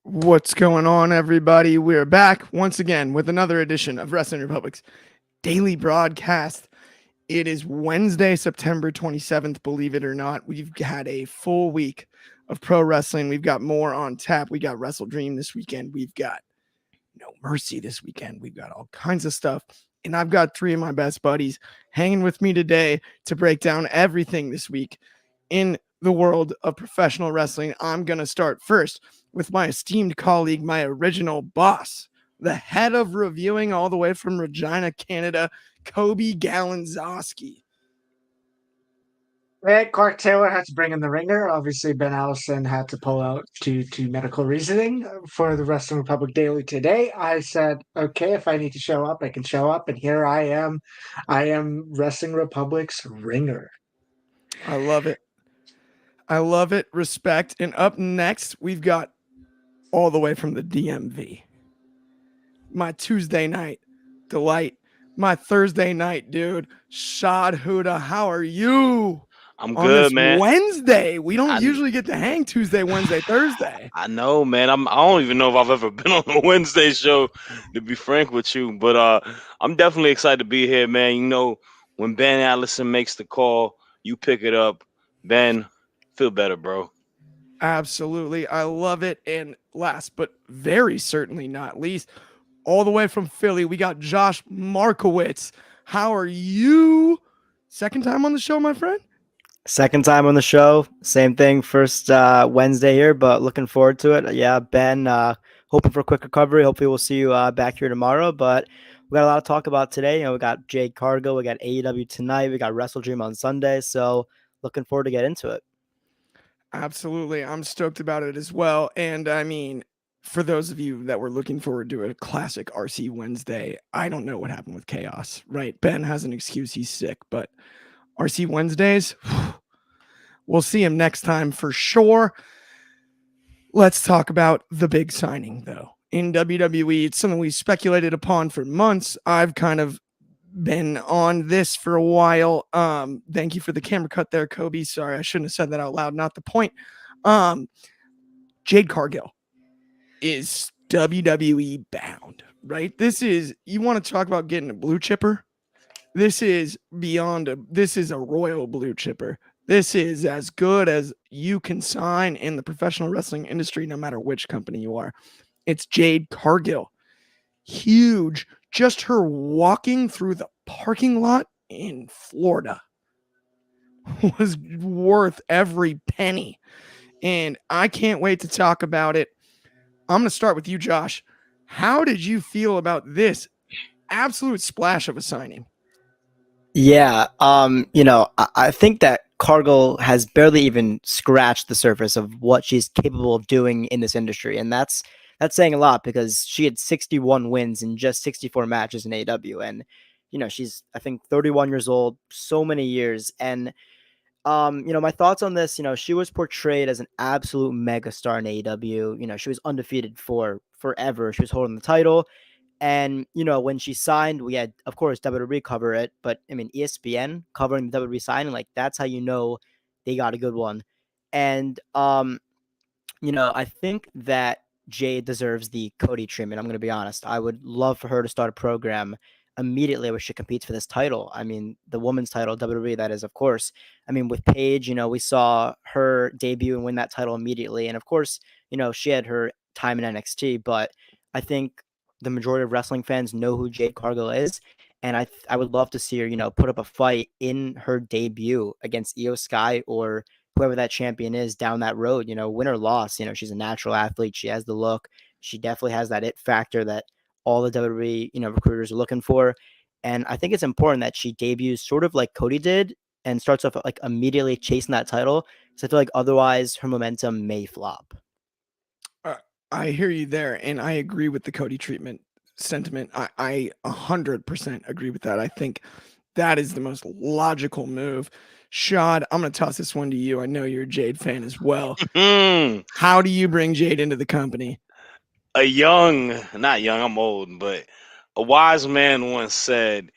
What's going on, everybody? We're back once again with another edition of Wrestling Republic's daily broadcast. It is Wednesday, September 27th. Believe it or not, we've had a full week of pro wrestling. We've got more on tap. We got Wrestle Dream this weekend. We've got No Mercy this weekend. We've got all kinds of stuff. And I've got three of my best buddies hanging with me today to break down everything this week in the world of professional wrestling. I'm going to start first with my esteemed colleague, my original boss, the head of reviewing all the way from Regina, Canada, Kobe Galanzowski. Hey, Clark Taylor had to bring in the ringer. Obviously, Ben Allison had to pull out due to medical reasoning for the Wrestling Republic Daily today. I said, okay, if I need to show up, I can show up. And here I am. I am Wrestling Republic's ringer. I love it. I love it. Respect. And up next, we've got all the way from the DMV, my Tuesday night delight, my Thursday night dude, Shad Huda. How are you? I'm good, man. Wednesday. We don't usually get to hang Tuesday, Wednesday, Thursday. I know, man. I don't even know if I've ever been on a Wednesday show, to be frank with you. But I'm definitely excited to be here, man. You know, when Ben Allison makes the call, you pick it up. Ben, feel better, bro. Absolutely. I love it. And last but very certainly not least, all the way from Philly, we got Josh Markowitz. How are you? Second time on the show, my friend? Second time on the show. Same thing. First Wednesday here, but looking forward to it. Yeah, Ben, hoping for a quick recovery. Hopefully we'll see you back here tomorrow. But we got a lot to talk about today. You know, we got Jade Cargill. We got AEW tonight. We got Wrestle Dream on Sunday. So looking forward to get into it. Absolutely. I'm stoked about it as well. And I mean, for those of you that were looking forward to a classic RC Wednesday, I don't know what happened with Chaos, right? Ben has an excuse. He's sick, but RC Wednesdays, we'll see him next time for sure. Let's talk about the big signing, though. In WWE, it's something we speculated upon for months. I've kind of been on this for a while. Thank you for the camera cut there, Kobe. Sorry, I shouldn't have said that out loud. Not the point. Jade Cargill is WWE bound, right? This is, you want to talk about getting a blue chipper? This is this is a royal blue chipper. This is as good as you can sign in the professional wrestling industry, no matter which company you are. It's Jade Cargill. Huge. Just her walking through the parking lot in Florida was worth every penny. And I can't wait to talk about it. I'm going to start with you, Josh. How did you feel about this absolute splash of a signing? Yeah, you know, I think that Cargill has barely even scratched the surface of what she's capable of doing in this industry. And that's saying a lot because she had 61 wins in just 64 matches in AEW. And, you know, she's, I think, 31 years old, so many years. And, you know, my thoughts on this, you know, she was portrayed as an absolute megastar in AEW. You know, she was undefeated for forever. She was holding the title. And, you know, when she signed, we had, of course, WWE cover it. But, I mean, ESPN covering the WWE signing, like, that's how you know they got a good one. And, you know, I think that Jade deserves the Cody treatment. I'm going to be honest. I would love for her to start a program immediately where she competes for this title. I mean, the women's title, WWE, that is, of course. I mean, with Paige, you know, we saw her debut and win that title immediately. And, of course, you know, she had her time in NXT. But I think the majority of wrestling fans know who Jade Cargill is. And I would love to see her, you know, put up a fight in her debut against Io Sky or whoever that champion is down that road, you know, win or loss. You know, she's a natural athlete. She has the look. She definitely has that it factor that all the WWE, you know, recruiters are looking for. And I think it's important that she debuts sort of like Cody did and starts off like immediately chasing that title. So I feel like otherwise her momentum may flop. I hear you there, and I agree with the Cody treatment. sentiment. I 100% agree with that. I think that is the most logical move. Shad, I'm going to toss this one to you. I know you're a Jade fan as well. How do you bring Jade into the company? Not young, I'm old, but a wise man once said,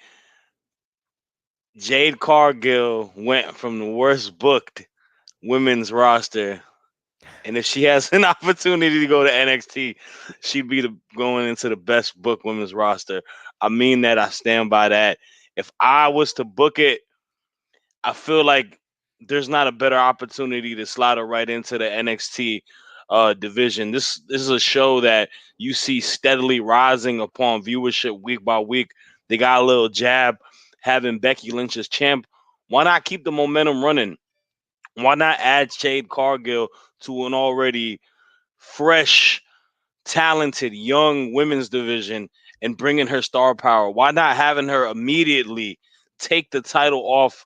Jade Cargill went from the worst booked women's roster, and if she has an opportunity to go to NXT, she'd be going into the best booked women's roster. I mean that. I stand by that. If I was to book it, I feel like there's not a better opportunity to slide her right into the NXT division. This is a show that you see steadily rising upon viewership week by week. They got a little jab having Becky Lynch as champ. Why not keep the momentum running? Why not add Jade Cargill to an already fresh, talented young women's division and bringing her star power? Why not having her immediately take the title off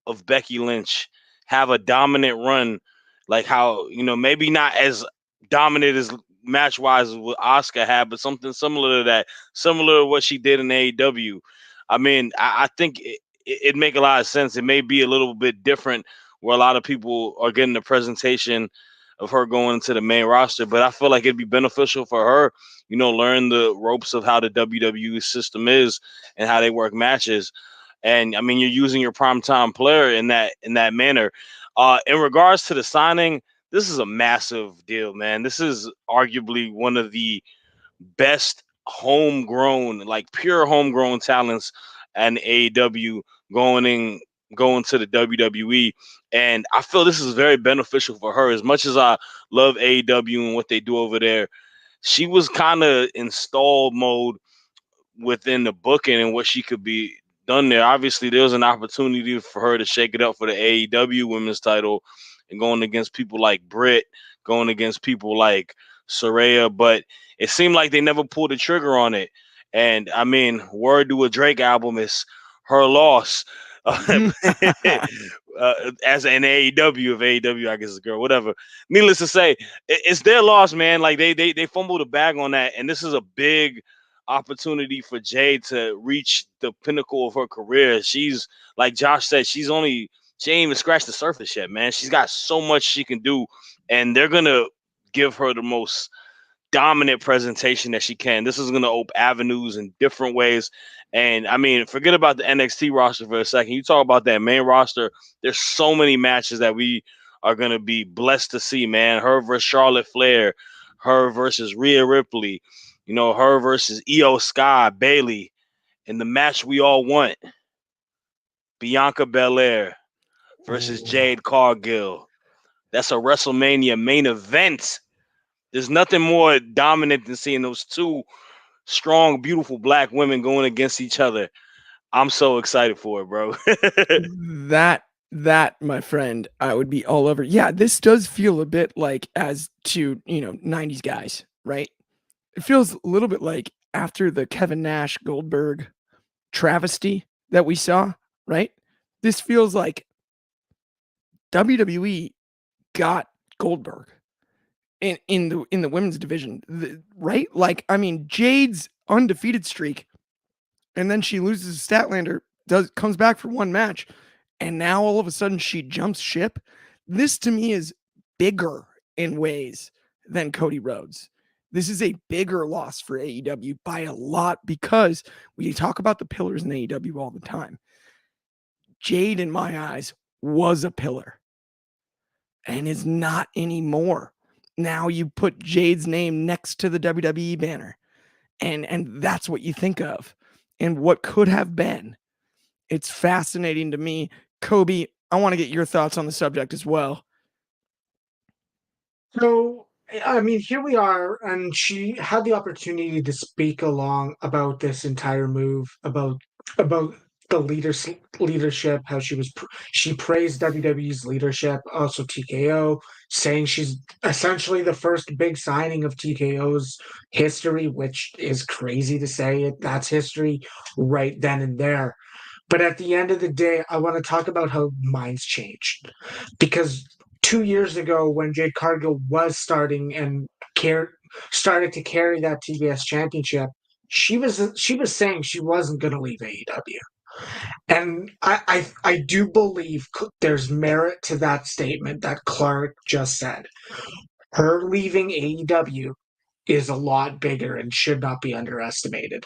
of Becky Lynch, have a dominant run, like how, maybe not as dominant as match wise as what Asuka had, but something similar to that, similar to what she did in AEW. I mean, I think it make a lot of sense. It may be a little bit different where a lot of people are getting the presentation of her going into the main roster, but I feel like it'd be beneficial for her, learn the ropes of how the WWE system is and how they work matches. And I mean, you're using your primetime player in that manner. In regards to the signing, this is a massive deal, man. This is arguably one of the best homegrown, like pure homegrown talents and AEW going to the WWE. And I feel this is very beneficial for her. As much as I love AEW and what they do over there, she was kind of in stall mode within the booking and what she could be done there. Obviously, there's an opportunity for her to shake it up for the AEW women's title and going against people like Britt, going against people like Saraya, but it seemed like they never pulled the trigger on it. And I mean, word to a Drake album is her loss. As an AEW, of AEW, I guess is a girl, whatever. Needless to say, it's their loss, man. Like they fumbled a bag on that, and this is a big opportunity for Jade to reach the pinnacle of her career. She's, like Josh said, she ain't even scratched the surface yet, man. She's got so much she can do, and they're gonna give her the most dominant presentation that she can. This is gonna open avenues in different ways. And I mean, forget about the NXT roster for a second. You talk about that main roster. There's so many matches that we are gonna be blessed to see, man. Her versus Charlotte Flair, her versus Rhea Ripley, her versus Io Sky, Bailey, and the match we all want, Bianca Belair versus Jade Cargill. That's a WrestleMania main event. There's nothing more dominant than seeing those two strong, beautiful black women going against each other. I'm so excited for it, bro. That, my friend, I would be all over. Yeah, this does feel a bit like, as to, 90s guys, right? It feels a little bit like after the Kevin Nash Goldberg travesty that we saw, right? This feels like WWE got Goldberg in the women's division, right? Like, I mean, Jade's undefeated streak, and then she loses Statlander, comes back for one match, and now all of a sudden she jumps ship. This to me is bigger in ways than Cody Rhodes. This is a bigger loss for AEW by a lot, because we talk about the pillars in AEW all the time. Jade, in my eyes, was a pillar and is not anymore. Now you put Jade's name next to the WWE banner, and that's what you think of and what could have been. It's fascinating to me. Kobe, I want to get your thoughts on the subject as well. So, I mean, here we are, and she had the opportunity to speak along about this entire move, about the leadership, how she praised WWE's leadership, also TKO, saying she's essentially the first big signing of TKO's history, which is crazy to say it. That's history right then and there. But at the end of the day, I want to talk about how minds changed, because 2 years ago, when Jade Cargill was starting and started to carry that TBS championship, she was saying she wasn't going to leave AEW. And I do believe there's merit to that statement that Clark just said. Her leaving AEW is a lot bigger and should not be underestimated.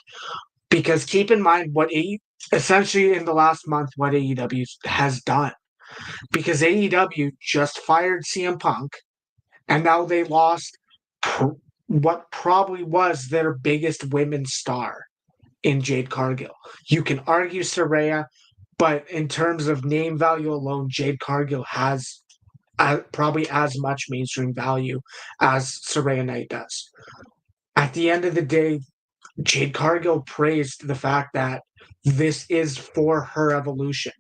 Because keep in mind essentially in the last month what AEW has done. Because AEW just fired CM Punk, and now they lost what probably was their biggest women's star in Jade Cargill. You can argue Saraya, but in terms of name value alone, Jade Cargill has probably as much mainstream value as Saraya Knight does. At the end of the day, Jade Cargill praised the fact that this is for her evolution.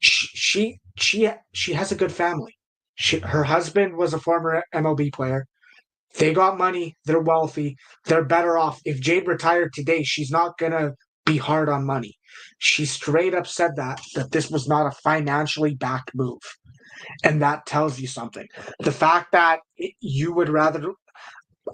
She has a good family. Her husband was a former MLB player. They got money. They're wealthy. They're better off. If Jade retired today, she's not gonna be hard on money. She straight up said that this was not a financially backed move, and that tells you something. The fact that you would rather,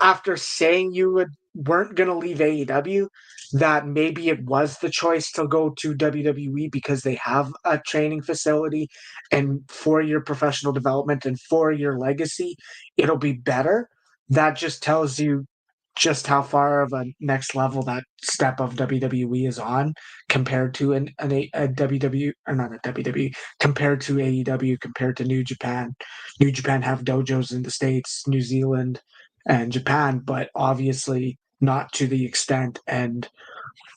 after saying you weren't going to leave AEW, that maybe it was the choice to go to WWE because they have a training facility, and for your professional development and for your legacy, it'll be better. That just tells you just how far of a next level that step of WWE is on compared to a WWE, or not a WWE, compared to AEW, compared to New Japan. New Japan have dojos in the States, New Zealand, and Japan, but obviously not to the extent and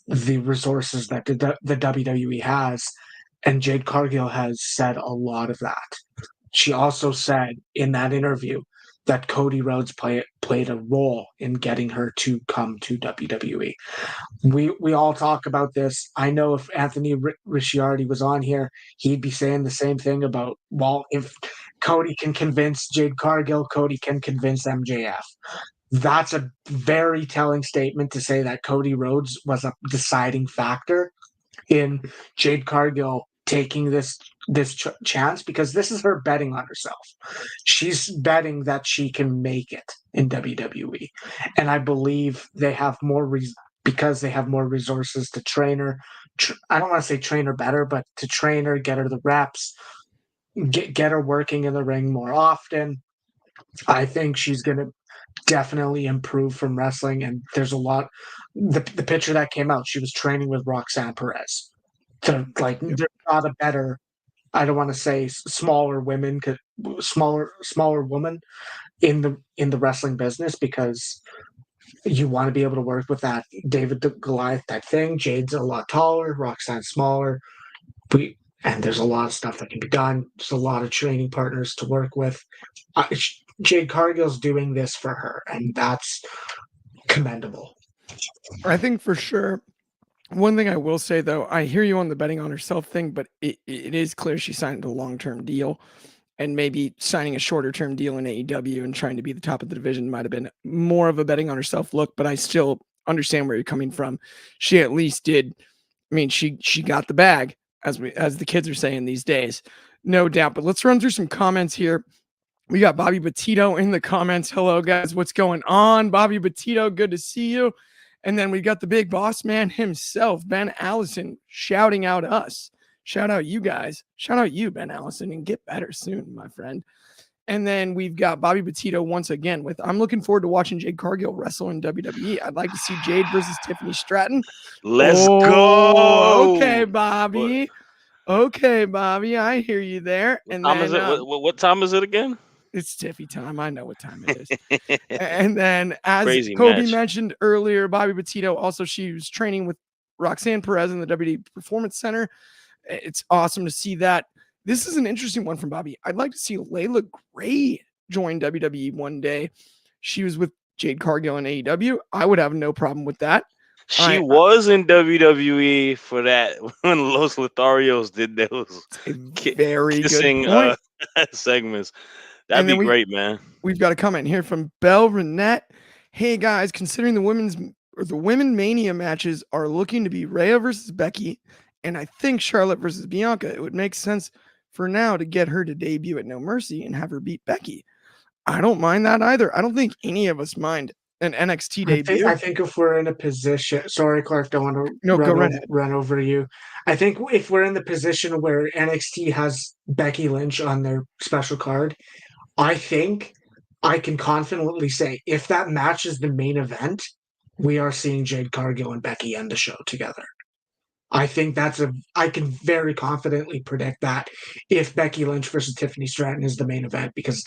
the resources that the WWE has. And Jade Cargill has said a lot of that. She also said in that interview that Cody Rhodes played a role in getting her to come to WWE. We all talk about this. I know if Anthony Ricciardi was on here, he'd be saying the same thing about, well, if Cody can convince Jade Cargill, Cody can convince MJF. That's a very telling statement to say that Cody Rhodes was a deciding factor in Jade Cargill taking this chance, because this is her betting on herself. She's betting that she can make it in WWE, and I believe they have more because they have more resources to train her. I don't want to say train her better, but to train her, get her the reps, get her working in the ring more often. I think she's going to definitely improve from wrestling, and there's a lot. The picture that came out, she was training with Roxanne Perez. There's not a better, I don't want to say smaller women, smaller woman in the wrestling business, because you want to be able to work with that David the Goliath type thing. Jade's a lot taller, Roxanne's smaller. And there's a lot of stuff that can be done. There's a lot of training partners to work with. Jade Cargill's doing this for her, and that's commendable. I think for sure. One thing I will say, though, I hear you on the betting on herself thing, but it is clear she signed a long-term deal, and maybe signing a shorter-term deal in AEW and trying to be the top of the division might have been more of a betting on herself look, but I still understand where you're coming from. She at least did. I mean, she got the bag, as the kids are saying these days, no doubt. But let's run through some comments here. We got Bobby Petito in the comments. Hello, guys. What's going on? Bobby Petito, good to see you. And then we got the big boss man himself, Ben Allison, shouting out us. Shout out you guys. Shout out you, Ben Allison, and get better soon, my friend. And then we've got Bobby Petito once again with, I'm looking forward to watching Jade Cargill wrestle in WWE. I'd like to see Jade versus Tiffany Stratton. Let's go. Okay, Bobby. Okay, Bobby. I hear you there. And then, what time is it again? It's Tiffy time. I know what time it is. And then, as Crazy Kobe match. mentioned earlier, Bobby Petito, also she was training with Roxanne Perez in the WWE Performance Center. It's awesome to see that. This is an interesting one from Bobby. I'd like to see Layla Gray join WWE one day. She was with Jade Cargill in AEW. I would have no problem with that. She was in WWE for that when Los Lotharios did those very kissing good segments. That'd be great, man. We've got a comment here from Belle Renette. Hey guys, considering the women Mania matches are looking to be Rhea versus Becky, and I think Charlotte versus Bianca, it would make sense for now to get her to debut at No Mercy and have her beat Becky. I don't mind that either. I don't think any of us mind an NXT I think, debut. I think if we're in a position, sorry, Clark, don't want to No, go right ahead. run over you. I think if we're in the position where NXT has Becky Lynch on their special card, I think I can confidently say if that match is the main event, we are seeing Jade Cargill and Becky end the show together. I think I can very confidently predict that if Becky Lynch versus Tiffany Stratton is the main event because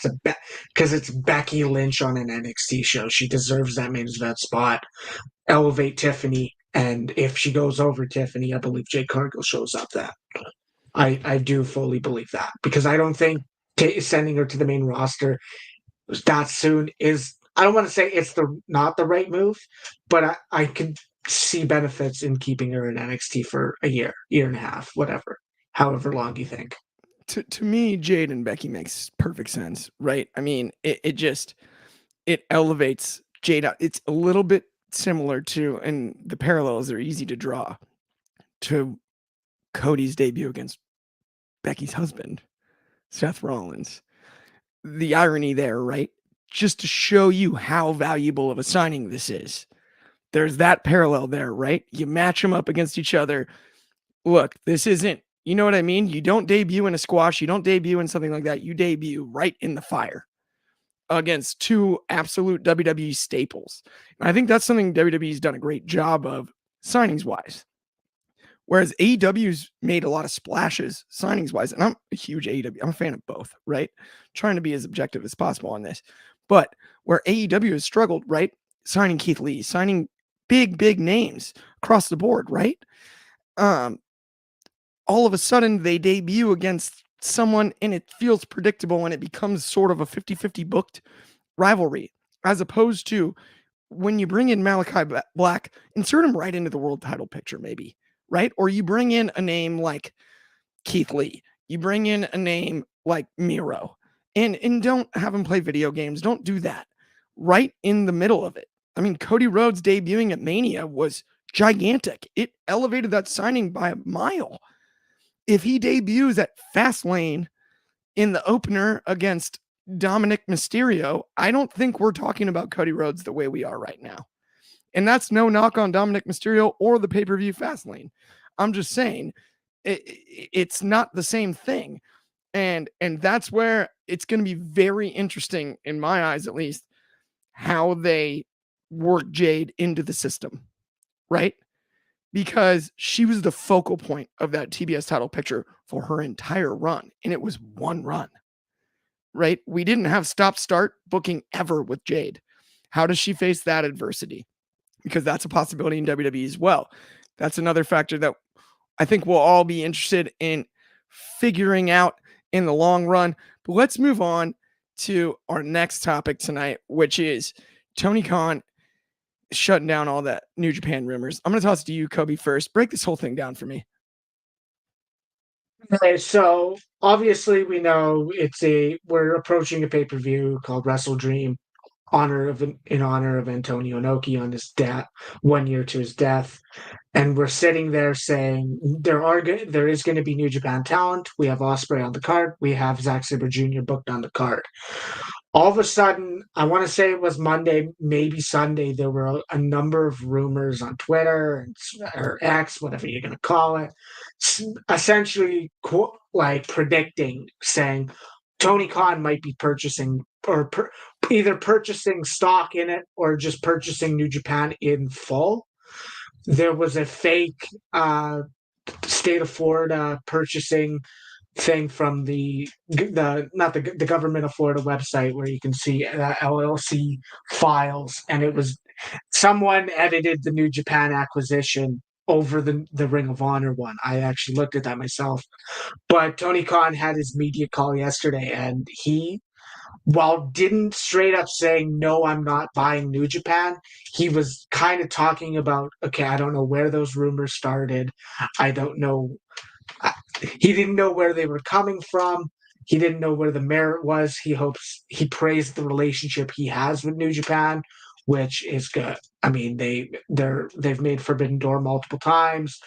it's Becky Lynch on an NXT show. She deserves that main event spot. Elevate Tiffany, and if she goes over Tiffany, I believe Jade Cargill shows up then. I do fully believe that because I don't think sending her to the main roster that soon is. I don't want to say it's not the right move, but I can see benefits in keeping her in NXT for a year and a half, whatever, however long you think. To me, Jade and Becky makes perfect sense, right? I mean, it elevates Jade out. It's a little bit similar to, and the parallels are easy to draw, to Cody's debut against Becky's husband, Seth Rollins. The irony there, right? Just to show you how valuable of a signing this is. There's that parallel there, right? You match them up against each other. Look, this isn't, you know what I mean? You don't debut in a squash. You don't debut in something like that. You debut right in the fire against two absolute WWE staples. And I think that's something WWE's done a great job of signings-wise. Whereas AEW's made a lot of splashes signings-wise. And I'm a huge AEW. I'm a fan of both, right? Trying to be as objective as possible on this. But where AEW has struggled, right? Signing Keith Lee, signing big names across the board, right? All of a sudden they debut against someone and it feels predictable and it becomes sort of a 50-50 booked rivalry, as opposed to when you bring in Malachi Black, insert him right into the world title picture, maybe, right? Or you bring in a name like Keith Lee, you bring in a name like Miro, and don't have him play video games. Don't do that right in the middle of it. I mean, Cody Rhodes debuting at Mania was gigantic. It elevated that signing by a mile. If he debuts at Fastlane in the opener against Dominic Mysterio, I don't think we're talking about Cody Rhodes the way we are right now. And that's no knock on Dominic Mysterio or the pay-per-view Fastlane. I'm just saying it's not the same thing. And that's where it's going to be very interesting, in my eyes at least, how they work Jade into the system, right? Because she was the focal point of that TBS title picture for her entire run. And it was one run, right? We didn't have stop-start booking ever with Jade. How does she face that adversity? Because that's a possibility in WWE as well. That's another factor that I think we'll all be interested in figuring out in the long run. But let's move on to our next topic tonight, which is Tony Khan shutting down all that New Japan rumors. I'm going to toss it to you, Kobe, first. Break this whole thing down for me. Okay, so obviously we know we're approaching a pay-per-view called Wrestle Dream in honor of Antonio Inoki on his death, 1 year to his death. And we're sitting there saying there is going to be New Japan talent. We have Ospreay on the card. We have Zack Sabre Jr. booked on the card. All of a sudden, I want to say it was Monday, maybe Sunday, there were a number of rumors on Twitter or X, whatever you're going to call it, essentially predicting, saying Tony Khan might be purchasing or either purchasing stock in it or just purchasing New Japan in full. There was a fake state of Florida purchasing thing from the government of Florida website where you can see LLC files, and it was someone edited the New Japan acquisition over the Ring of Honor one. I actually looked at that myself. But Tony Khan had his media call yesterday, and he, while didn't straight up saying, no, I'm not buying New Japan, he was kind of talking about, okay, I don't know where those rumors started. I don't know. He didn't know where they were coming from. He didn't know where the merit was. He praised the relationship he has with New Japan, which is good. I mean, they've made Forbidden Door multiple times.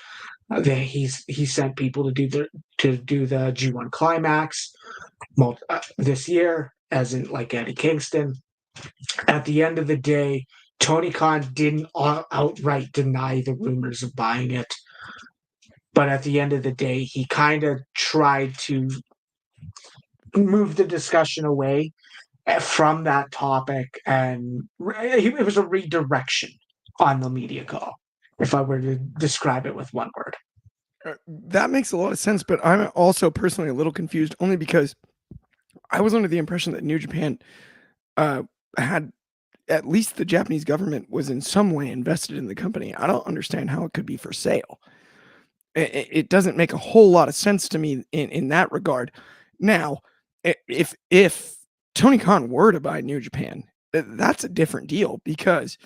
He sent people to do the G1 Climax this year, as in like Eddie Kingston. At the end of the day, Tony Khan didn't outright deny the rumors of buying it, but at the end of the day, he kind of tried to move the discussion away from that topic, and it was a redirection on the media call, if I were to describe it with one word. That makes a lot of sense, but I'm also personally a little confused, only because I was under the impression that New Japan had, at least the Japanese government was in some way invested in the company. I don't understand how it could be for sale. It doesn't make a whole lot of sense to me in that regard. Now, if Tony Khan were to buy New Japan, that's a different deal, because,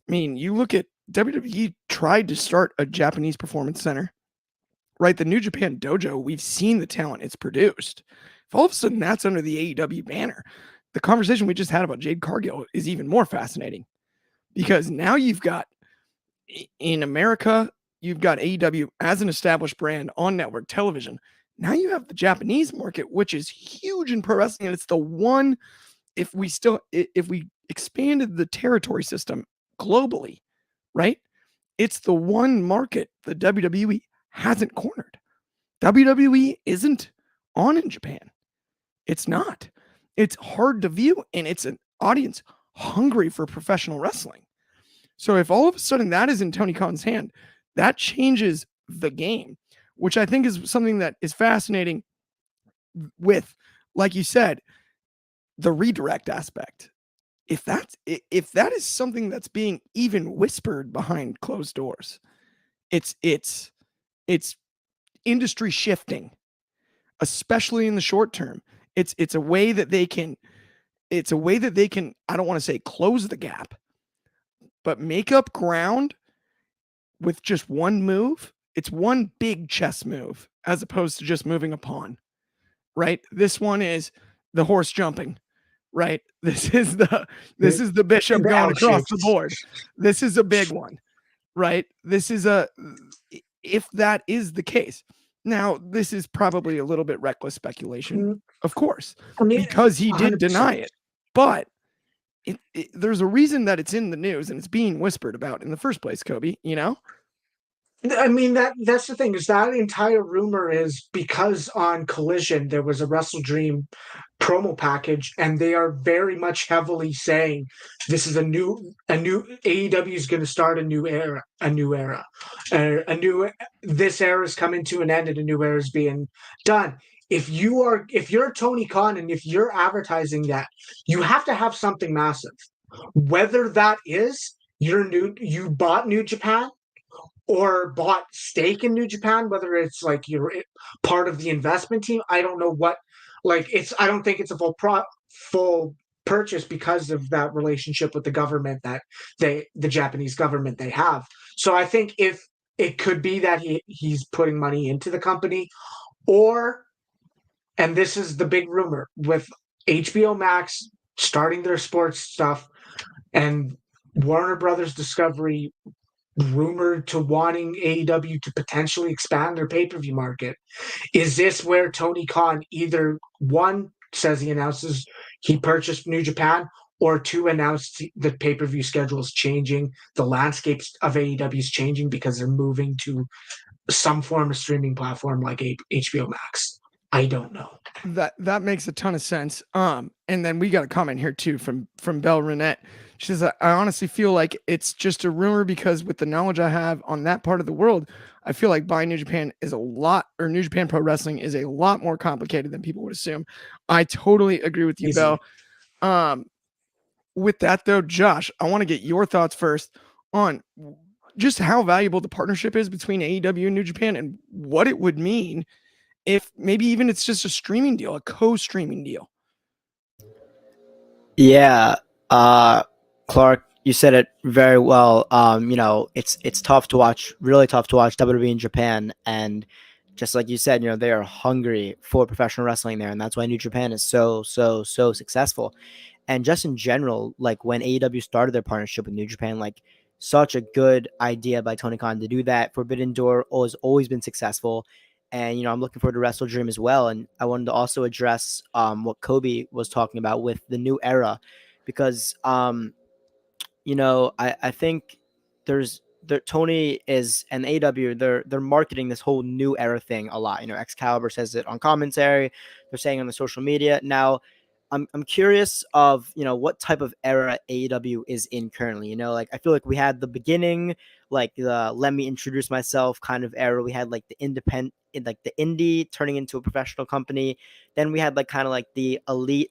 I mean, you look at WWE tried to start a Japanese performance center, right? The New Japan Dojo, we've seen the talent it's produced. If all of a sudden that's under the AEW banner, the conversation we just had about Jade Cargill is even more fascinating, because now you've got, in America, you've got AEW as an established brand on network television. Now you have the Japanese market, which is huge in pro wrestling, and it's the one, if we expanded the territory system globally, right? It's the one market the WWE hasn't cornered. WWE isn't on in Japan. It's not. It's hard to view, and it's an audience hungry for professional wrestling. So if all of a sudden that is in Tony Khan's hand, that changes the game, which I think is something that is fascinating with, like you said, the redirect aspect. If that is something that's being even whispered behind closed doors, it's industry shifting, especially in the short term. It's a way that they can, I don't want to say close the gap, but make up ground with just one move. It's one big chess move as opposed to just moving a pawn, right? This one is the horse jumping, right? This is the bishop going across the board. This is a big one, right? If that is the case. Now, this is probably a little bit reckless speculation, of course, because he did 100%. Deny it, but there's a reason that it's in the news and it's being whispered about in the first place, Kobe, you know? I mean, that's the thing, is that entire rumor is because on Collision there was a Wrestle Dream promo package, and they are very much heavily saying this is a new AEW is going to start a new era. This era is coming to an end and a new era is being done. If you're Tony Khan and if you're advertising that, you have to have something massive. Whether that is you bought New Japan or bought stake in New Japan, whether it's like you're part of the investment team, I don't know what. I don't think it's a full purchase because of that relationship with the government that the Japanese government they have. So I think if it could be that he's putting money into the company, or, and this is the big rumor, with HBO Max starting their sports stuff and Warner Brothers Discovery rumored to wanting AEW to potentially expand their pay-per-view market. Is this where Tony Khan either, one, says he announces he purchased New Japan, or two, announced the pay-per-view schedule is changing, the landscape of AEW is changing because they're moving to some form of streaming platform like HBO Max? I don't know. That makes a ton of sense. And then we got a comment here too from Belle Renette. She says, I honestly feel like it's just a rumor because with the knowledge I have on that part of the world, I feel like buying New Japan New Japan Pro Wrestling is a lot more complicated than people would assume. I totally agree with you, Belle. With that though, Josh, I want to get your thoughts first on just how valuable the partnership is between AEW and New Japan and what it would mean if maybe even it's just a streaming deal, a co-streaming deal. Yeah. Clark, you said it very well. It's tough to watch, really tough to watch WWE in Japan. And just like you said, they are hungry for professional wrestling there. And that's why New Japan is so successful. And just in general, like when AEW started their partnership with New Japan, like such a good idea by Tony Khan to do that. Forbidden Door has always been successful. And, I'm looking forward to Wrestle Dream as well. And I wanted to also address what Kobe was talking about with the new era, because, I think Tony is and AEW, they're marketing this whole new era thing a lot. Excalibur says it on commentary. They're saying on the social media. Now, I'm curious of what type of era AEW is in currently. Like I feel like we had the beginning, like the let me introduce myself kind of era. We had like the independent, like the indie turning into a professional company. Then we had like kind of like the elite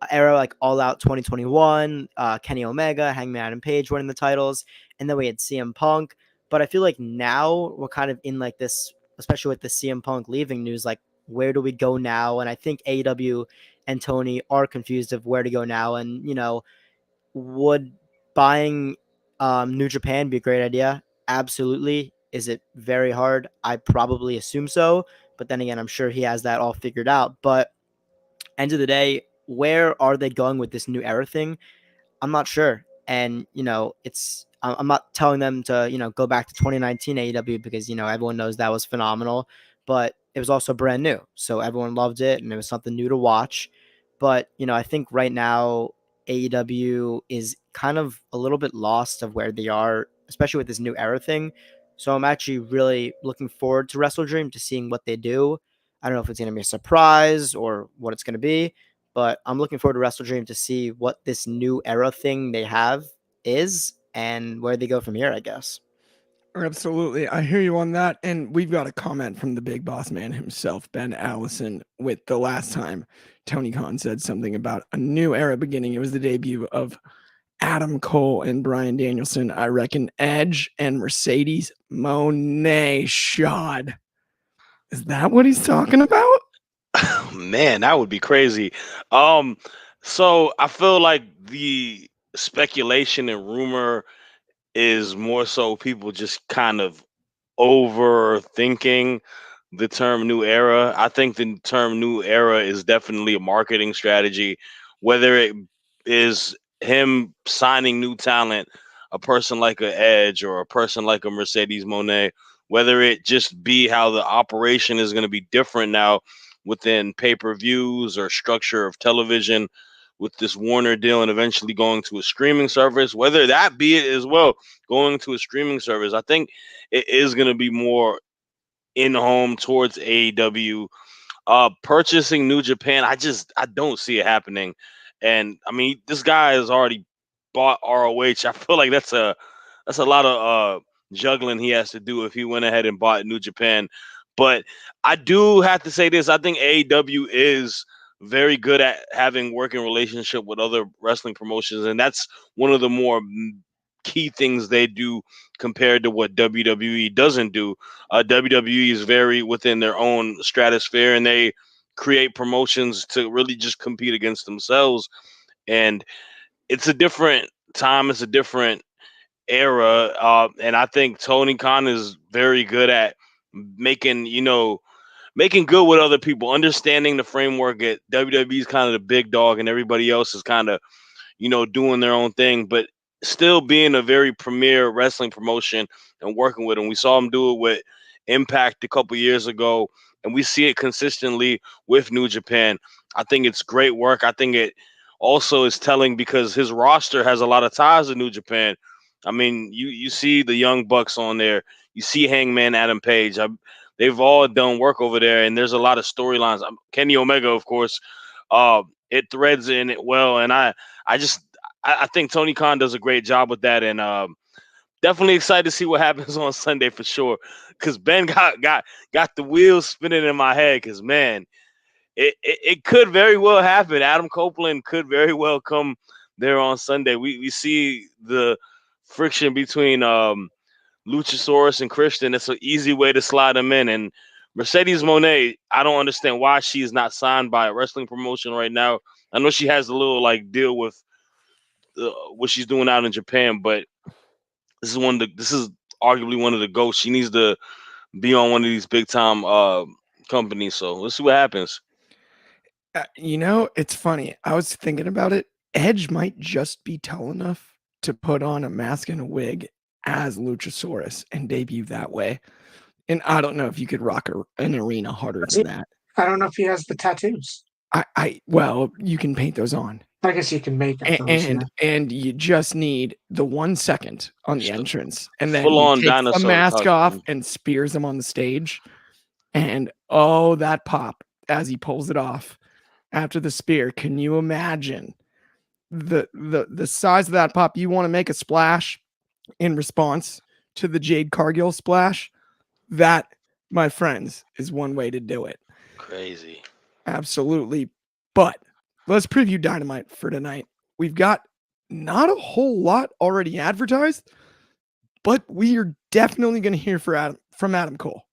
era, like All Out 2021, Kenny Omega, Hangman Adam Page winning the titles, and then we had CM Punk. But I feel like now we're kind of in like this, especially with the CM Punk leaving news, like where do we go now? And I think AEW and Tony are confused of where to go now. And would buying New Japan be a great idea? Absolutely. Is it very hard? I probably assume so. But then again, I'm sure he has that all figured out. But end of the day, where are they going with this new era thing? I'm not sure. And, I'm not telling them to, go back to 2019 AEW because, everyone knows that was phenomenal, but it was also brand new. So everyone loved it and it was something new to watch. But, I think right now AEW is kind of a little bit lost of where they are, especially with this new era thing. So I'm actually really looking forward to Wrestle Dream, to seeing what they do. I don't know if it's going to be a surprise or what it's going to be, but I'm looking forward to Wrestle Dream to see what this new era thing they have is and where they go from here, I guess. Absolutely. I hear you on that. And we've got a comment from the big boss man himself, Ben Allison, with the last time Tony Khan said something about a new era beginning. It was the debut of Adam Cole and Bryan Danielson. I reckon Edge and Mercedes Moné Shad. Is that what he's talking about? Man, that would be crazy. So I feel like the speculation and rumor is more so people just kind of overthinking the term new era. I think the term new era is definitely a marketing strategy, whether it is him signing new talent, a person like a Edge or a person like a Mercedes Monet, whether it just be how the operation is going to be different now within pay-per-views or structure of television with this Warner deal and eventually going to a streaming service, whether that be it as well, going to a streaming service. I think it is going to be more in home towards AEW. Purchasing New Japan, I don't see it happening. And I mean, this guy has already bought ROH. I feel like that's a lot of juggling he has to do if he went ahead and bought New Japan. But I do have to say this: I think AEW is very good at having working relationship with other wrestling promotions, and that's one of the more key things they do compared to what WWE doesn't do. WWE is very within their own stratosphere, and they create promotions to really just compete against themselves. And it's a different time, it's a different era, and I think Tony Khan is very good at making making good with other people, understanding the framework. At WWE is kind of the big dog, and everybody else is kind of doing their own thing, but still being a very premier wrestling promotion and working with them. We saw him do it with Impact a couple years ago, and we see it consistently with New Japan. I think it's great work. I think it also is telling because his roster has a lot of ties to New Japan. I mean, you see the Young Bucks on there. You see Hangman Adam Page. They've all done work over there, and there's a lot of storylines. Kenny Omega, of course, it threads in it well, and I think Tony Khan does a great job with that, and definitely excited to see what happens on Sunday for sure. Because Ben got the wheels spinning in my head. Because man, it could very well happen. Adam Copeland could very well come there on Sunday. We see the friction between Luchasaurus and Christian. It's an easy way to slide them in. And Mercedes Monet, I don't understand why she is not signed by a wrestling promotion right now. I know she has a little like deal with what she's doing out in Japan, but this is arguably one of the GOATs. She needs to be on one of these big time companies. So let's see what happens. It's funny. I was thinking about it. Edge might just be tall enough to put on a mask and a wig as Luchasaurus and debut that way. And I don't know if you could rock an arena harder than that. I don't know if he has the tattoos. Well, you can paint those on. I guess you can make up those. and you just need the 1 second on the entrance, and then Full he on takes the dinosaur mask off costume. and spears him on the stage, and oh, that pop as he pulls it off after the spear. Can you imagine the size of that pop? You want to make a splash in response to the Jade Cargill splash? That, my friends, is one way to do it. Crazy. Absolutely. But let's preview Dynamite for tonight. We've got not a whole lot already advertised, but we are definitely going to hear from Adam Cole.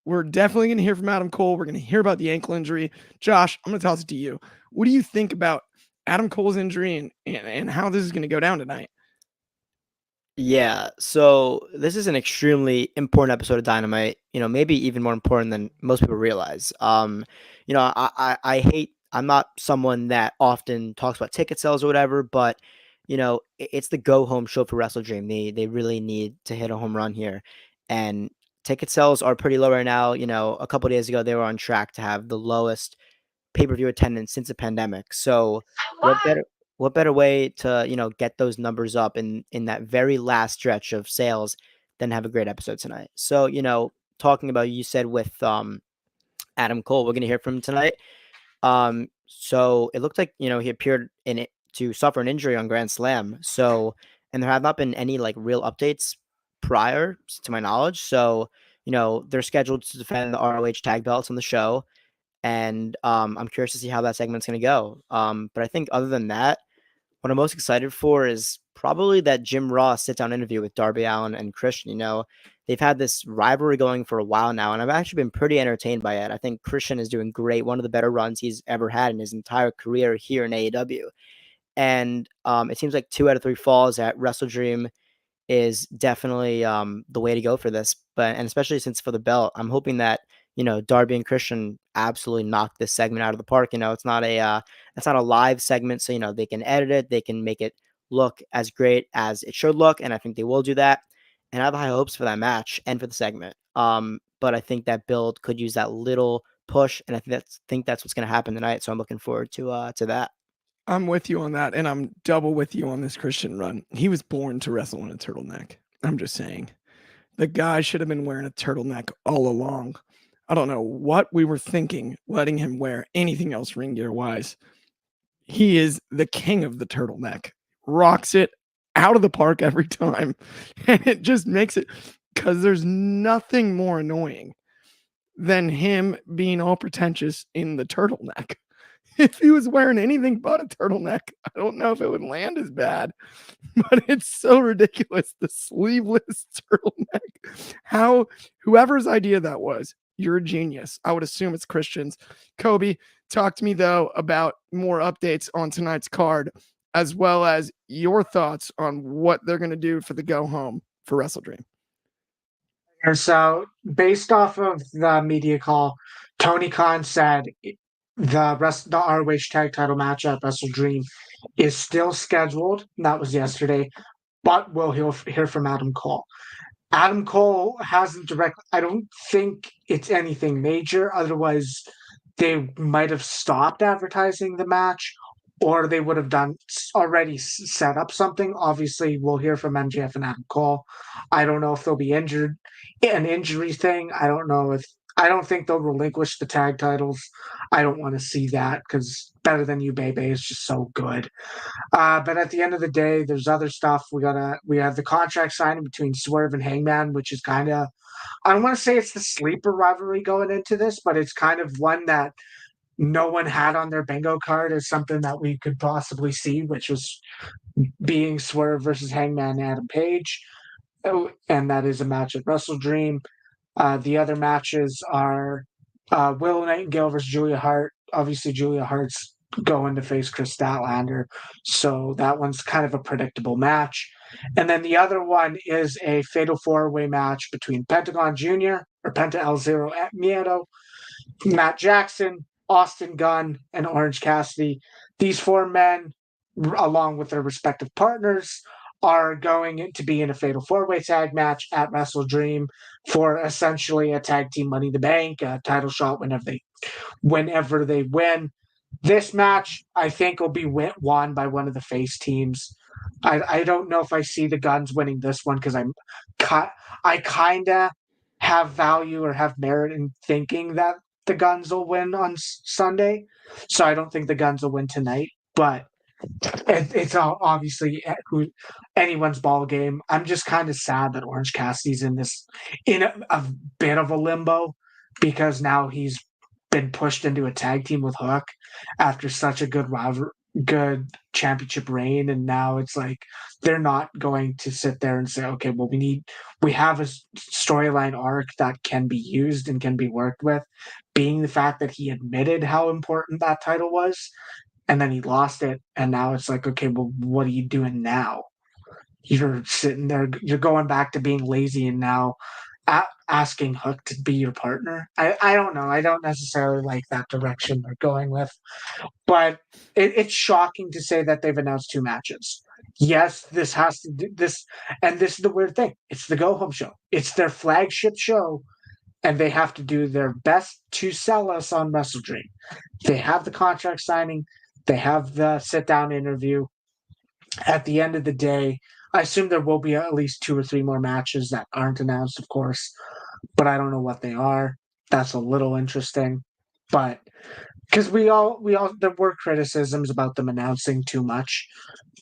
We're definitely going to hear from Adam Cole. We're going to hear about the ankle injury. Josh, I'm going to toss it to you. What do you think about Adam Cole's injury and how this is going to go down tonight? Yeah, so this is an extremely important episode of Dynamite, maybe even more important than most people realize. I hate, I'm not someone that often talks about ticket sales or whatever, but it's the go home show for Wrestle Dream. They really need to hit a home run here. And ticket sales are pretty low right now. A couple of days ago, they were on track to have the lowest pay-per-view attendance since the pandemic. So what better way to, get those numbers up in that very last stretch of sales than have a great episode tonight. So, talking about, you said with Adam Cole, we're going to hear from him tonight. So it looked like, he appeared in it to suffer an injury on Grand Slam. So, and there have not been any like real updates prior to my knowledge. So, they're scheduled to defend the ROH tag belts on the show. And I'm curious to see how that segment's going to go. But I think other than that, what I'm most excited for is probably that Jim Ross sit-down interview with Darby Allin and Christian. They've had this rivalry going for a while now, and I've actually been pretty entertained by it. I think Christian is doing great, one of the better runs he's ever had in his entire career here in AEW. And it seems like 2 out of 3 falls at Wrestle Dream is definitely the way to go for this. And especially since for the belt, I'm hoping that Darby and Christian absolutely knock this segment out of the park. It's not a live segment, so they can edit it, they can make it look as great as it should look, and I think they will do that. And I have high hopes for that match and for the segment. But I think that build could use that little push, and I think that's what's going to happen tonight. So I'm looking forward to that. I'm with you on that, and I'm double with you on this Christian run. He was born to wrestle in a turtleneck. I'm just saying. The guy should have been wearing a turtleneck all along. I don't know what we were thinking, letting him wear anything else ring gear wise. He is the king of the turtleneck. Rocks it out of the park every time. And it just makes it, because there's nothing more annoying than him being all pretentious in the turtleneck. If he was wearing anything but a turtleneck, I don't know if it would land as bad, but it's so ridiculous. The sleeveless turtleneck. Whoever's idea that was, you're a genius. I would assume it's Christian's. Kobe, talk to me though about more updates on tonight's card, as well as your thoughts on what they're going to do for the go home for Wrestle Dream. So based off of the media call, Tony Khan said the ROH tag title match at Wrestle Dream is still scheduled. That was yesterday, but we'll hear from Adam Cole. Adam Cole hasn't directly, I don't think it's anything major. Otherwise, they might have stopped advertising the match, or they would have already set up something. Obviously, we'll hear from MJF and Adam Cole. I don't know if they'll be injured, an injury thing. I don't think they'll relinquish the tag titles. I don't want to see that, because Better Than You, Baby is just so good. But at the end of the day, there's other stuff. We have the contract signing between Swerve and Hangman, which is kind of, I don't want to say it's the sleeper rivalry going into this, but it's kind of one that no one had on their bingo card as something that we could possibly see, which was being Swerve versus Hangman and Adam Page. Oh, and that is a match at Wrestle Dream. The other matches are Willow Nightingale versus Julia Hart. Obviously, Julia Hart's going to face Chris Statlander, so that one's kind of a predictable match. And then the other one is a fatal 4-way match between Pentagon Jr. or Penta El Zero Miedo, Matt Jackson, Austin Gunn, and Orange Cassidy. These 4 men, along with their respective partners, are going to be in a fatal 4-way tag match at Wrestle Dream for essentially a tag team Money in the Bank, a title shot whenever they win. This match, I think, will be won by one of the face teams. I don't know if I see the Guns winning this one because I kind of have value or have merit in thinking that the Guns will win on Sunday. So I don't think the Guns will win tonight. But it's obviously anyone's ball game. I'm just kind of sad that Orange Cassidy's in a bit of a limbo because now he's been pushed into a tag team with Hook after such a good championship reign, and now it's like they're not going to sit there and say, okay, well we have a storyline arc that can be used and can be worked with, being the fact that he admitted how important that title was and then he lost it, and now it's like, okay, well, what are you doing now? You're sitting there, you're going back to being lazy, and now asking Hook to be your partner. I don't know. I don't necessarily like that direction they're going with, but it's shocking to say that they've announced 2 matches. Yes, this has to do this, and this is the weird thing. It's the go home show. It's their flagship show, and they have to do their best to sell us on Wrestle Dream. They have the contract signing. They have the sit down interview. At the end of the day, I assume there will be at least 2 or 3 more matches that aren't announced, of course, but I don't know what they are. That's a little interesting, but because there were criticisms about them announcing too much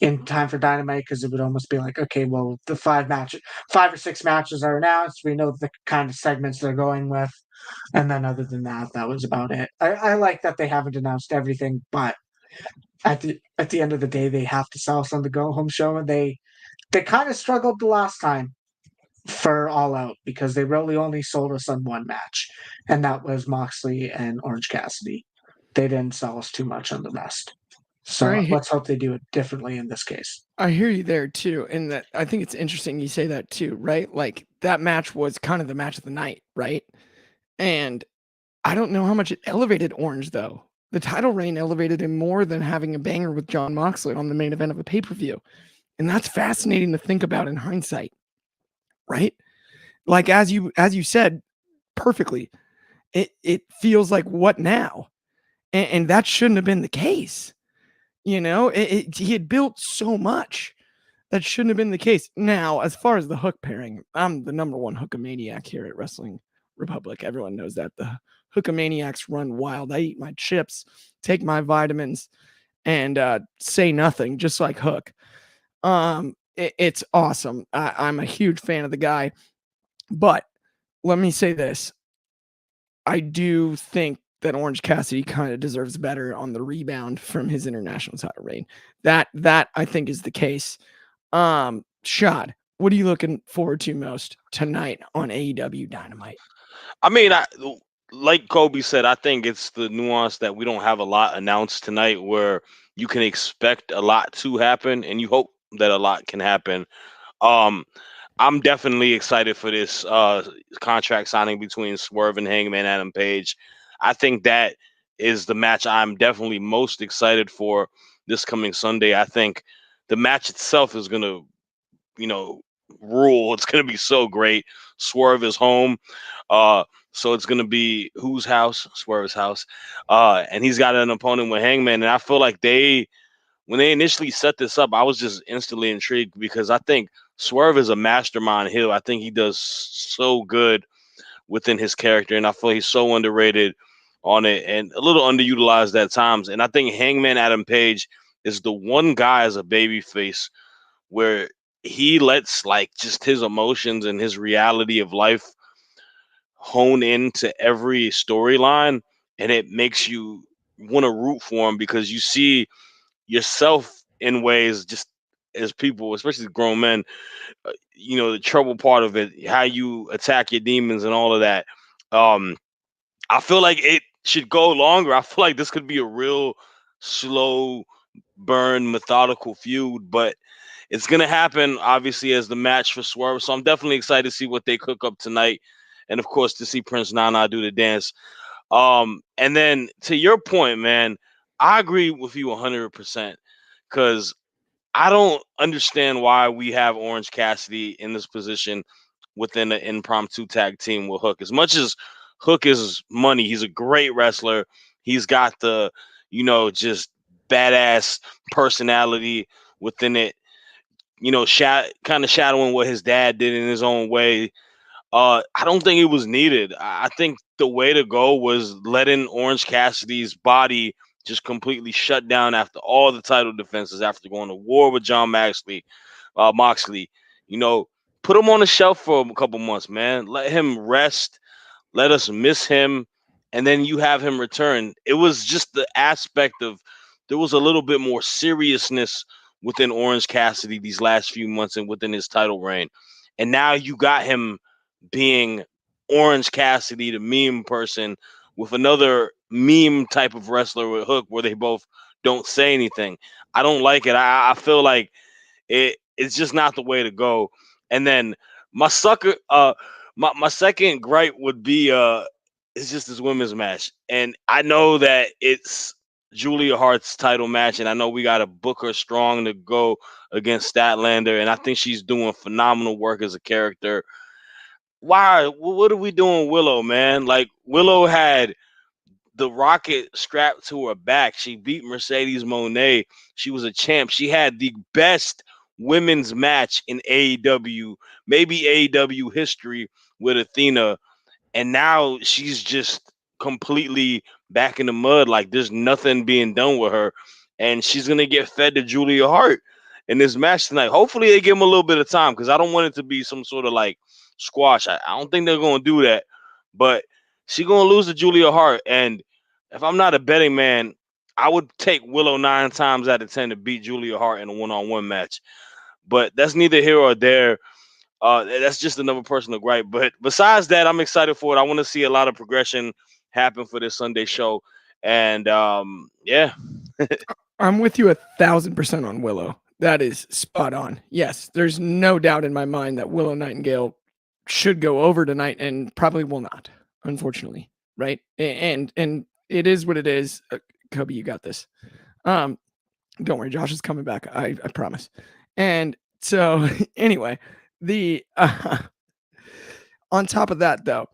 in time for Dynamite because it would almost be like, okay, well, the 5 or 6 matches are announced. We know the kind of segments they're going with, and then other than that, that was about it. I like that they haven't announced everything, but at the end of the day, they have to sell us on the go home show, and they kind of struggled the last time for All Out because they really only sold us on 1 match, and that was Moxley and Orange Cassidy. They didn't sell us too much on the rest. So let's hope they do it differently in this case. I hear you there too, and that I think it's interesting you say that too, right? Like that match was kind of the match of the night, right? And I don't know how much it elevated Orange though. The title reign elevated him more than having a banger with Jon Moxley on the main event of a pay-per-view. And that's fascinating to think about in hindsight, right? Like as you said perfectly, it feels like what now? And that shouldn't have been the case. You know, he had built so much that shouldn't have been the case. Now, as far as the Hook pairing, I'm the #1 Hookamaniac here at Wrestling Republic. Everyone knows that. The Hookamaniacs run wild. I eat my chips, take my vitamins, and say nothing, just like Hook. It's awesome. I'm a huge fan of the guy. But let me say this. I do think that Orange Cassidy kind of deserves better on the rebound from his international title reign. That I think is the case. Shad, what are you looking forward to most tonight on AEW Dynamite? I mean, like Kobe said, I think it's the nuance that we don't have a lot announced tonight where you can expect a lot to happen and you hope that a lot can happen. I'm definitely excited for this contract signing between Swerve and Hangman Adam Page. I think that is the match I'm definitely most excited for this coming Sunday. I think the match itself is going to, rule. It's going to be so great. Swerve is home. So it's going to be whose house? Swerve's house. And he's got an opponent with Hangman. And I feel like when they initially set this up, I was just instantly intrigued because I think Swerve is a mastermind heel. I think he does so good within his character, and I feel he's so underrated on it and a little underutilized at times. And I think Hangman Adam Page is the one guy as a babyface where he lets like just his emotions and his reality of life hone into every storyline, and it makes you want to root for him because you see yourself in ways just as people, especially grown men, the trouble part of it, how you attack your demons and all of that. I feel like it should go longer. I feel like this could be a real slow burn, methodical feud, but it's going to happen, obviously, as the match for Swerve. So I'm definitely excited to see what they cook up tonight. And, of course, to see Prince Nana do the dance. And then to your point, man, I agree with you 100% because I don't understand why we have Orange Cassidy in this position within an impromptu tag team with Hook. As much as Hook is money, he's a great wrestler. He's got the just badass personality within it. Kind of shadowing what his dad did in his own way. I don't think it was needed. I think the way to go was letting Orange Cassidy's body just completely shut down after all the title defenses, after going to war with John Moxley. Put him on the shelf for a couple months, man. Let him rest. Let us miss him, and then you have him return. It was just the aspect of there was a little bit more seriousness within Orange Cassidy these last few months and within his title reign. And now you got him being Orange Cassidy, the meme person, with another meme type of wrestler with Hook where they both don't say anything. I don't like it. I feel like it's just not the way to go. And then my second gripe would be it's just this women's match. And I know that it's Julia Hart's title match, and I know we got to book her strong to go against Statlander, and I think she's doing phenomenal work as a character. What are we doing, Willow, man? Like, Willow had the rocket strapped to her back. She beat Mercedes Moné. She was a champ. She had the best women's match in AEW, maybe AEW history, with Athena, and now she's just completely back in the mud. Like, there's nothing being done with her, and she's gonna get fed to Julia Hart in this match tonight. Hopefully they give him a little bit of time, because I don't want it to be some sort of like squash. I don't think they're gonna do that, but she's gonna lose to Julia Hart. And if I'm not a betting man, I would take Willow 9 times out of 10 to beat Julia Hart in a one-on-one match. But that's neither here or there. That's just another personal gripe. But besides that, I'm excited for it. I want to see a lot of progression happen for this Sunday show. And yeah. I'm with you 1,000% on Willow. That is spot on. Yes, there's no doubt in my mind that Willow Nightingale should go over tonight, and probably will not, unfortunately. Right? And it is what it is. Kobe, you got this. Don't worry, Josh is coming back. I promise. And so anyway, the on top of that, though,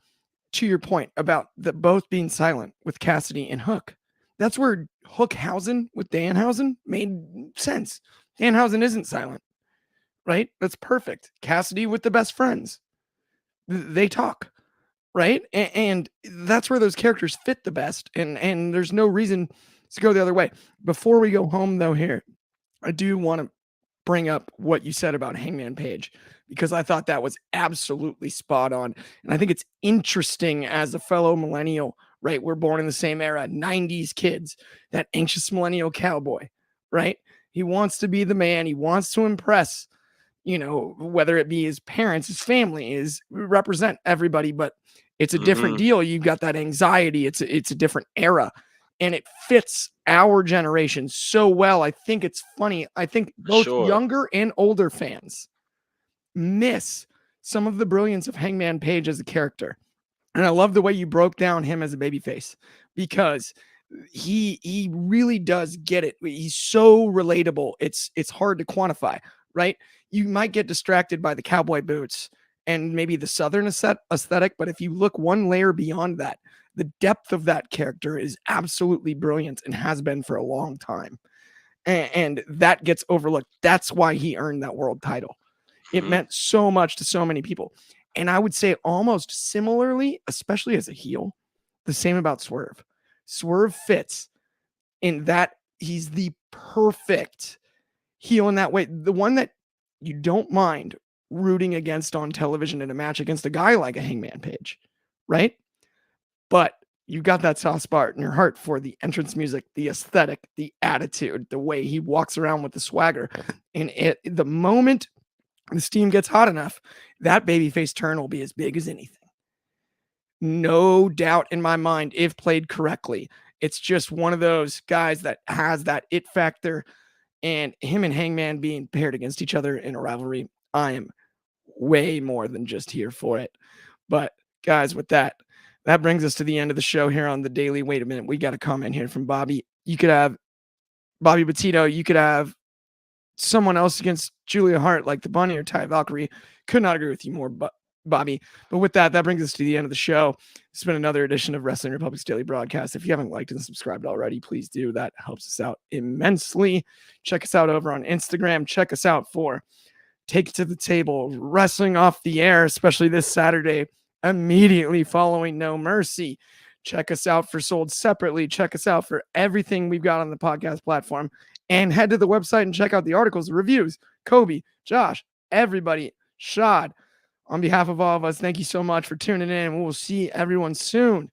to your point about the both being silent with Cassidy and Hook, that's where Hookhausen with Danhausen made sense. Danhausen isn't silent, right? That's perfect. Cassidy with the best friends, they talk, right? And that's where those characters fit the best. And there's no reason to go the other way. Before we go home, though, here, I do want to bring up what you said about Hangman Page, because I thought that was absolutely spot on. And I think it's interesting as a fellow millennial, right? We're born in the same era, 90s kids, that anxious millennial cowboy, right? He wants to be the man. He wants to impress, whether it be his parents, his family, represent everybody, but it's a different deal. You've got that anxiety. It's a different era. And it fits our generation so well. I think it's funny. I think both younger and older fans miss some of the brilliance of Hangman Page as a character. And I love the way you broke down him as a babyface, because he really does get it. He's so relatable. It's hard to quantify, right? You might get distracted by the cowboy boots and maybe the Southern aesthetic, but if you look one layer beyond that, the depth of that character is absolutely brilliant and has been for a long time. And that gets overlooked. That's why he earned that world title. It meant so much to so many people. And I would say almost similarly, especially as a heel, the same about Swerve. Swerve fits in that he's the perfect heel in that way. The one that you don't mind rooting against on television in a match against a guy like a Hangman Page, right? But you've got that soft spot in your heart for the entrance music, the aesthetic, the attitude, the way he walks around with the swagger. And the moment the steam gets hot enough, that babyface turn will be as big as anything. No doubt in my mind, if played correctly. It's just one of those guys that has that it factor. And him and Hangman being paired against each other in a rivalry, I am way more than just here for it. But guys, with that brings us to the end of the show here on the Daily. Wait a minute. We got a comment here from Bobby. You could have Bobby Petito. You could have someone else against Julia Hart, like the Bunny or Ty Valkyrie. Could not agree with you more, but Bobby. But with that brings us to the end of the show. It's been another edition of Wrestling Republic's Daily Broadcast. If you haven't liked and subscribed already, please do. That helps us out immensely. Check us out over on Instagram. Check us out for Take It to the Table, Wrestling Off the Air, especially this Saturday, immediately following No Mercy. Check us out for Sold Separately. Check us out for everything we've got on the podcast platform. And head to the website and check out the articles, the reviews. Kobe, Josh, everybody, Shad. On behalf of all of us, thank you so much for tuning in. We will see everyone soon.